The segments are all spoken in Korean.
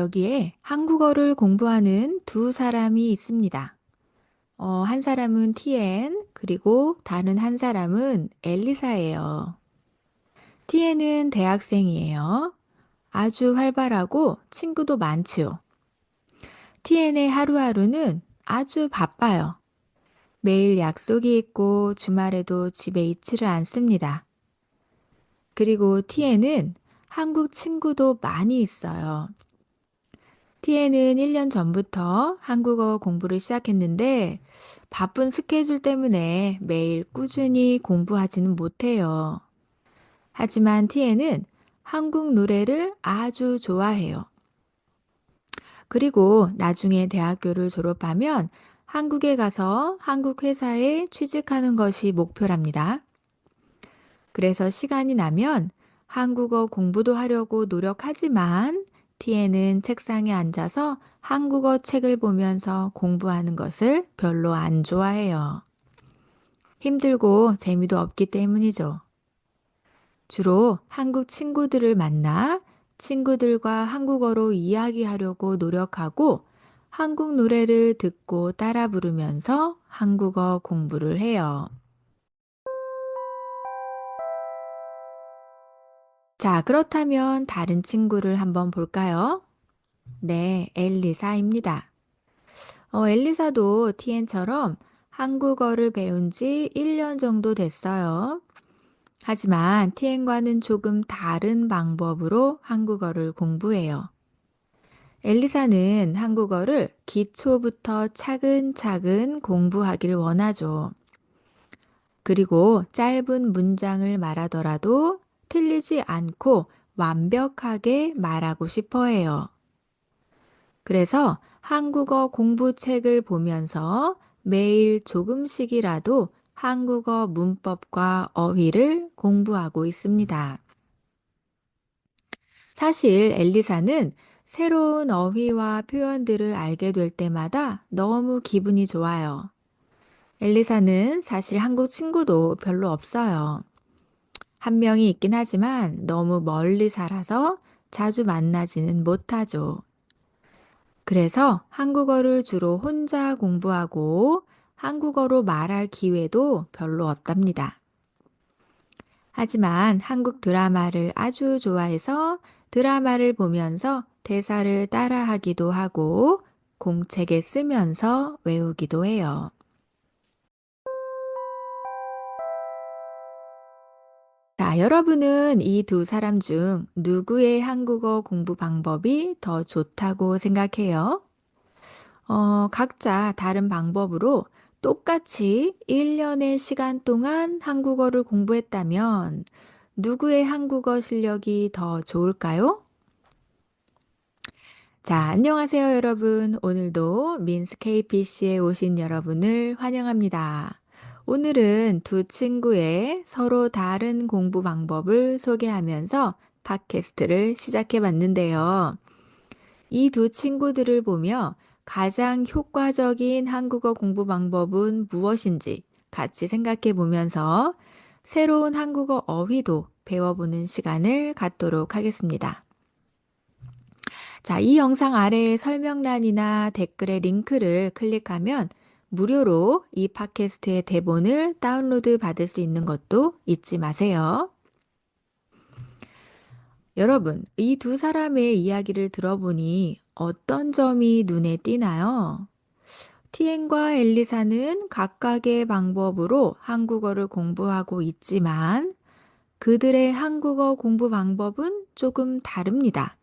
여기에 한국어를 공부하는 두 사람이 있습니다. 한 사람은 티엔, 그리고 다른 한 사람은 엘리사예요. 티엔은 대학생이에요. 아주 활발하고 친구도 많지요. 티엔의 하루하루는 아주 바빠요. 매일 약속이 있고 주말에도 집에 있지를 않습니다. 그리고 티엔은 한국 친구도 많이 있어요. 티에는 1년 전부터 한국어 공부를 시작했는데 바쁜 스케줄 때문에 매일 꾸준히 공부하지는 못해요. 하지만 티에는 한국 노래를 아주 좋아해요. 그리고 나중에 대학교를 졸업하면 한국에 가서 한국 회사에 취직하는 것이 목표랍니다. 그래서 시간이 나면 한국어 공부도 하려고 노력하지만 티에는 책상에 앉아서 한국어 책을 보면서 공부하는 것을 별로 안 좋아해요. 힘들고 재미도 없기 때문이죠. 주로 한국 친구들을 만나 친구들과 한국어로 이야기하려고 노력하고 한국 노래를 듣고 따라 부르면서 한국어 공부를 해요. 자, 그렇다면 다른 친구를 한번 볼까요? 네, 엘리사입니다. 엘리사도 티엔처럼 한국어를 배운 지 1년 정도 됐어요. 하지만 티엔과는 조금 다른 방법으로 한국어를 공부해요. 엘리사는 한국어를 기초부터 차근차근 공부하길 원하죠. 그리고 짧은 문장을 말하더라도 틀리지 않고 완벽하게 말하고 싶어 해요. 그래서 한국어 공부책을 보면서 매일 조금씩이라도 한국어 문법과 어휘를 공부하고 있습니다. 사실 엘리사는 새로운 어휘와 표현들을 알게 될 때마다 너무 기분이 좋아요. 엘리사는 사실 한국 친구도 별로 없어요. 한 명이 있긴 하지만 너무 멀리 살아서 자주 만나지는 못하죠. 그래서 한국어를 주로 혼자 공부하고 한국어로 말할 기회도 별로 없답니다. 하지만 한국 드라마를 아주 좋아해서 드라마를 보면서 대사를 따라하기도 하고 공책에 쓰면서 외우기도 해요. 자, 여러분은 이 두 사람 중 누구의 한국어 공부 방법이 더 좋다고 생각해요? 각자 다른 방법으로 똑같이 1년의 시간 동안 한국어를 공부했다면 누구의 한국어 실력이 더 좋을까요? 자, 안녕하세요, 여러분. 오늘도 민스 KPC에 오신 여러분을 환영합니다. 오늘은 두 친구의 서로 다른 공부 방법을 소개하면서 팟캐스트를 시작해 봤는데요. 이 두 친구들을 보며 가장 효과적인 한국어 공부 방법은 무엇인지 같이 생각해 보면서 새로운 한국어 어휘도 배워보는 시간을 갖도록 하겠습니다. 자, 이 영상 아래의 설명란이나 댓글의 링크를 클릭하면 무료로 이 팟캐스트의 대본을 다운로드 받을 수 있는 것도 잊지 마세요. 여러분, 이 두 사람의 이야기를 들어보니 어떤 점이 눈에 띄나요? 티엔과 엘리사는 각각의 방법으로 한국어를 공부하고 있지만 그들의 한국어 공부 방법은 조금 다릅니다.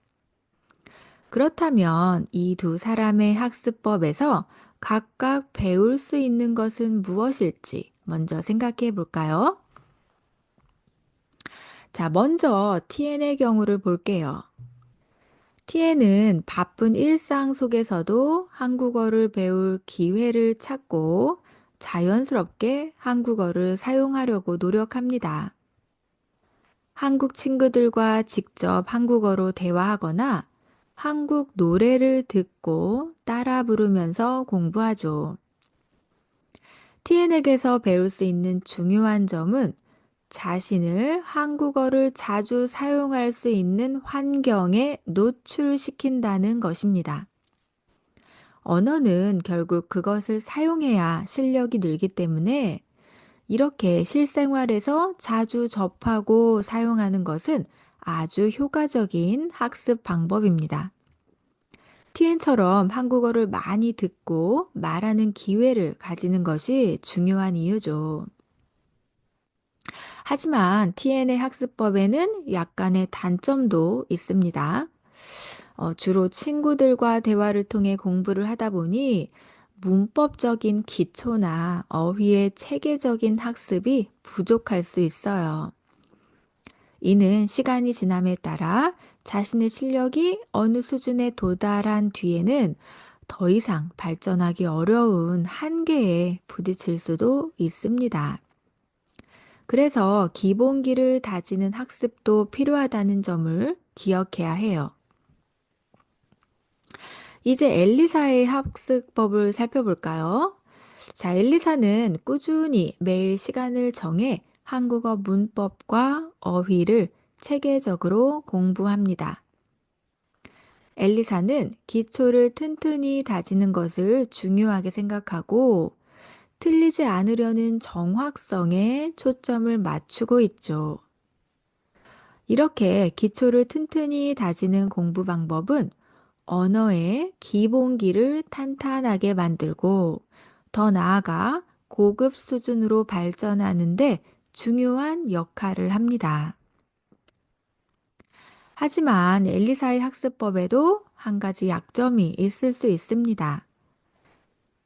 그렇다면 이 두 사람의 학습법에서 각각 배울 수 있는 것은 무엇일지 먼저 생각해 볼까요? 자, 먼저 TN의 경우를 볼게요. TN은 바쁜 일상 속에서도 한국어를 배울 기회를 찾고 자연스럽게 한국어를 사용하려고 노력합니다. 한국 친구들과 직접 한국어로 대화하거나 한국 노래를 듣고 따라 부르면서 공부하죠. TN에게서 배울 수 있는 중요한 점은 자신을 한국어를 자주 사용할 수 있는 환경에 노출시킨다는 것입니다. 언어는 결국 그것을 사용해야 실력이 늘기 때문에 이렇게 실생활에서 자주 접하고 사용하는 것은 아주 효과적인 학습 방법입니다. TN처럼 한국어를 많이 듣고 말하는 기회를 가지는 것이 중요한 이유죠. 하지만 TN의 학습법에는 약간의 단점도 있습니다. 주로 친구들과 대화를 통해 공부를 하다 보니 문법적인 기초나 어휘의 체계적인 학습이 부족할 수 있어요. 이는 시간이 지남에 따라 자신의 실력이 어느 수준에 도달한 뒤에는 더 이상 발전하기 어려운 한계에 부딪힐 수도 있습니다. 그래서 기본기를 다지는 학습도 필요하다는 점을 기억해야 해요. 이제 엘리사의 학습법을 살펴볼까요? 자, 엘리사는 꾸준히 매일 시간을 정해 한국어 문법과 어휘를 체계적으로 공부합니다. 엘리사는 기초를 튼튼히 다지는 것을 중요하게 생각하고 틀리지 않으려는 정확성에 초점을 맞추고 있죠. 이렇게 기초를 튼튼히 다지는 공부 방법은 언어의 기본기를 탄탄하게 만들고 더 나아가 고급 수준으로 발전하는데 중요한 역할을 합니다. 하지만 엘리사의 학습법에도 한 가지 약점이 있을 수 있습니다.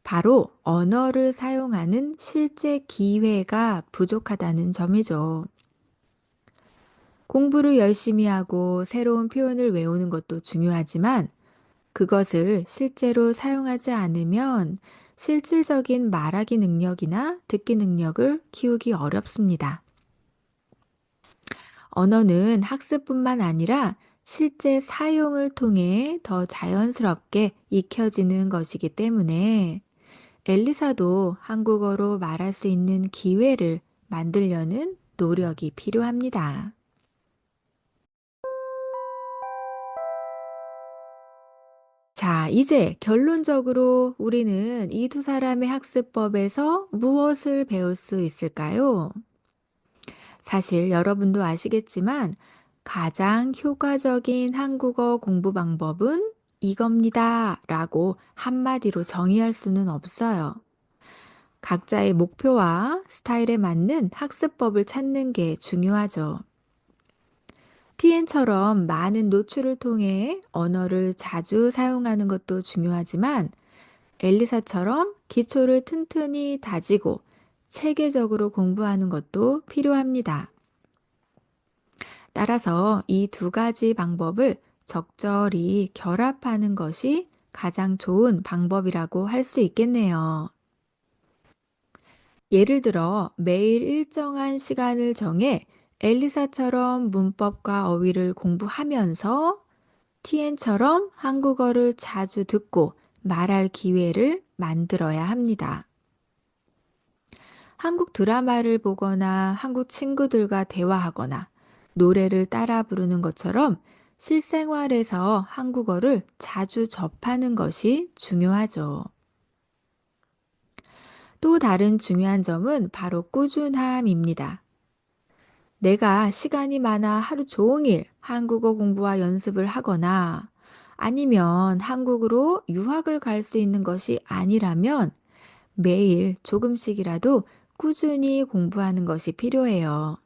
바로 언어를 사용하는 실제 기회가 부족하다는 점이죠. 공부를 열심히 하고 새로운 표현을 외우는 것도 중요하지만 그것을 실제로 사용하지 않으면 실질적인 말하기 능력이나 듣기 능력을 키우기 어렵습니다. 언어는 학습뿐만 아니라 실제 사용을 통해 더 자연스럽게 익혀지는 것이기 때문에 엘리사도 한국어로 말할 수 있는 기회를 만들려는 노력이 필요합니다. 자, 이제 결론적으로 우리는 이 두 사람의 학습법에서 무엇을 배울 수 있을까요? 사실 여러분도 아시겠지만 가장 효과적인 한국어 공부 방법은 이겁니다 라고 한마디로 정의할 수는 없어요. 각자의 목표와 스타일에 맞는 학습법을 찾는 게 중요하죠. TN처럼 많은 노출을 통해 언어를 자주 사용하는 것도 중요하지만 엘리사처럼 기초를 튼튼히 다지고 체계적으로 공부하는 것도 필요합니다. 따라서 이 두 가지 방법을 적절히 결합하는 것이 가장 좋은 방법이라고 할 수 있겠네요. 예를 들어 매일 일정한 시간을 정해 엘리사처럼 문법과 어휘를 공부하면서 TN처럼 한국어를 자주 듣고 말할 기회를 만들어야 합니다. 한국 드라마를 보거나 한국 친구들과 대화하거나 노래를 따라 부르는 것처럼 실생활에서 한국어를 자주 접하는 것이 중요하죠. 또 다른 중요한 점은 바로 꾸준함입니다. 내가 시간이 많아 하루 종일 한국어 공부와 연습을 하거나 아니면 한국으로 유학을 갈 수 있는 것이 아니라면 매일 조금씩이라도 꾸준히 공부하는 것이 필요해요.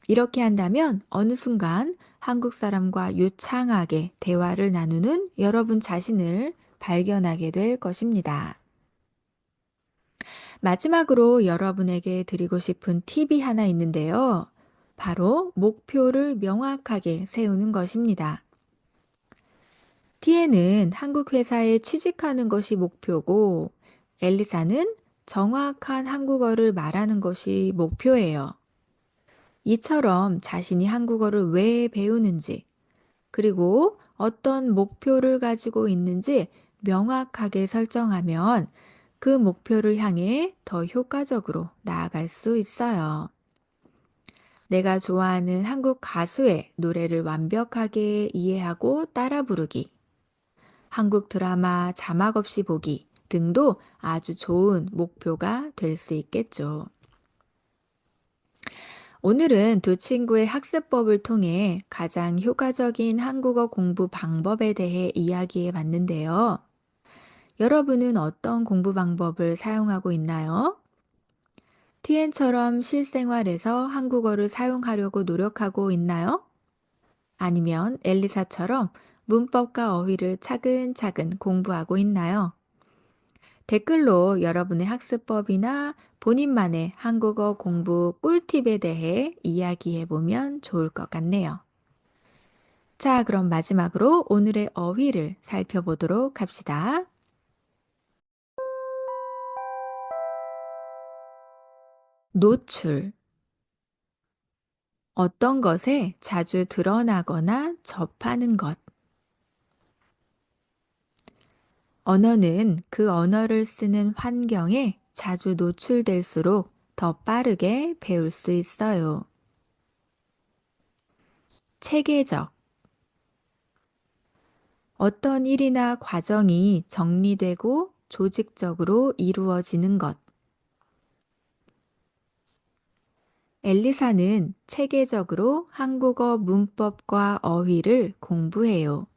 이렇게 한다면 어느 순간 한국 사람과 유창하게 대화를 나누는 여러분 자신을 발견하게 될 것입니다. 마지막으로 여러분에게 드리고 싶은 팁이 하나 있는데요. 바로 목표를 명확하게 세우는 것입니다. TN은 한국 회사에 취직하는 것이 목표고, 엘리사는 정확한 한국어를 말하는 것이 목표예요. 이처럼 자신이 한국어를 왜 배우는지, 그리고 어떤 목표를 가지고 있는지 명확하게 설정하면 그 목표를 향해 더 효과적으로 나아갈 수 있어요. 내가 좋아하는 한국 가수의 노래를 완벽하게 이해하고 따라 부르기, 한국 드라마 자막 없이 보기 등도 아주 좋은 목표가 될 수 있겠죠. 오늘은 두 친구의 학습법을 통해 가장 효과적인 한국어 공부 방법에 대해 이야기해 봤는데요. 여러분은 어떤 공부 방법을 사용하고 있나요? TN처럼 실생활에서 한국어를 사용하려고 노력하고 있나요? 아니면 엘리사처럼 문법과 어휘를 차근차근 공부하고 있나요? 댓글로 여러분의 학습법이나 본인만의 한국어 공부 꿀팁에 대해 이야기해 보면 좋을 것 같네요. 자, 그럼 마지막으로 오늘의 어휘를 살펴보도록 합시다. 노출. 어떤 것에 자주 드러나거나 접하는 것. 언어는 그 언어를 쓰는 환경에 자주 노출될수록 더 빠르게 배울 수 있어요. 체계적. 어떤 일이나 과정이 정리되고 조직적으로 이루어지는 것. 엘리사는 체계적으로 한국어 문법과 어휘를 공부해요.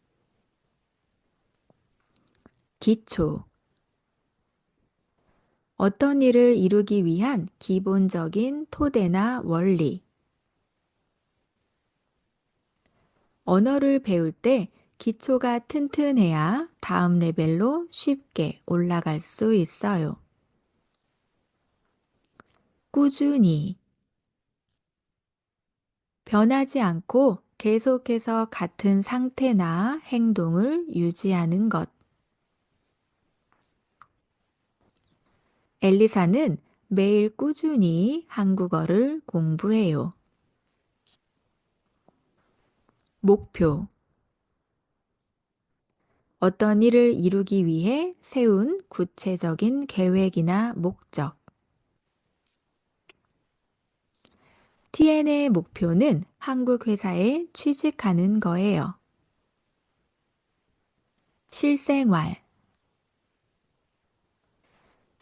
기초. 어떤 일을 이루기 위한 기본적인 토대나 원리. 언어를 배울 때 기초가 튼튼해야 다음 레벨로 쉽게 올라갈 수 있어요. 꾸준히. 변하지 않고 계속해서 같은 상태나 행동을 유지하는 것. 엘리사는 매일 꾸준히 한국어를 공부해요. 목표. 어떤 일을 이루기 위해 세운 구체적인 계획이나 목적. TN의 목표는 한국 회사에 취직하는 거예요. 실생활.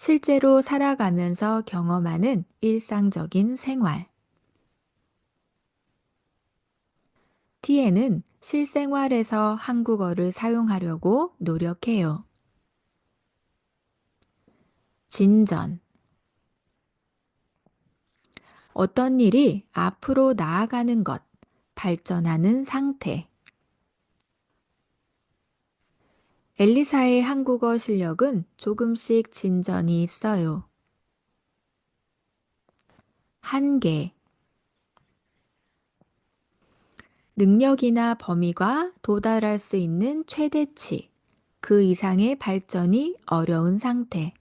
실제로 살아가면서 경험하는 일상적인 생활. TN은 실생활에서 한국어를 사용하려고 노력해요. 진전. 어떤 일이 앞으로 나아가는 것, 발전하는 상태. 엘리사의 한국어 실력은 조금씩 진전이 있어요. 한계. 능력이나 범위가 도달할 수 있는 최대치, 그 이상의 발전이 어려운 상태.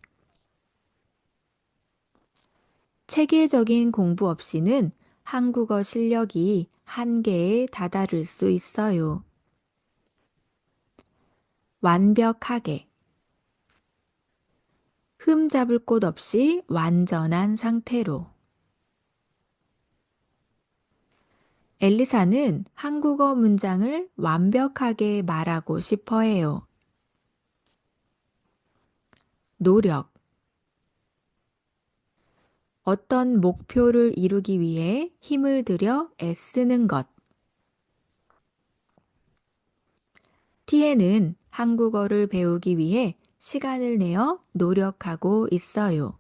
체계적인 공부 없이는 한국어 실력이 한계에 다다를 수 있어요. 완벽하게. 흠 잡을 곳 없이 완전한 상태로. 엘리사는 한국어 문장을 완벽하게 말하고 싶어 해요. 노력. 어떤 목표를 이루기 위해 힘을 들여 애쓰는 것. TN은 한국어를 배우기 위해 시간을 내어 노력하고 있어요.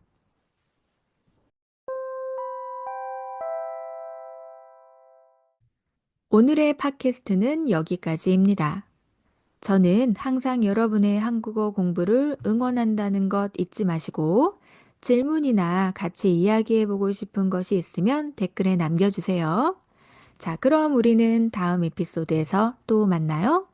오늘의 팟캐스트는 여기까지입니다. 저는 항상 여러분의 한국어 공부를 응원한다는 것 잊지 마시고 질문이나 같이 이야기해보고 싶은 것이 있으면 댓글에 남겨주세요. 자, 그럼 우리는 다음 에피소드에서 또 만나요.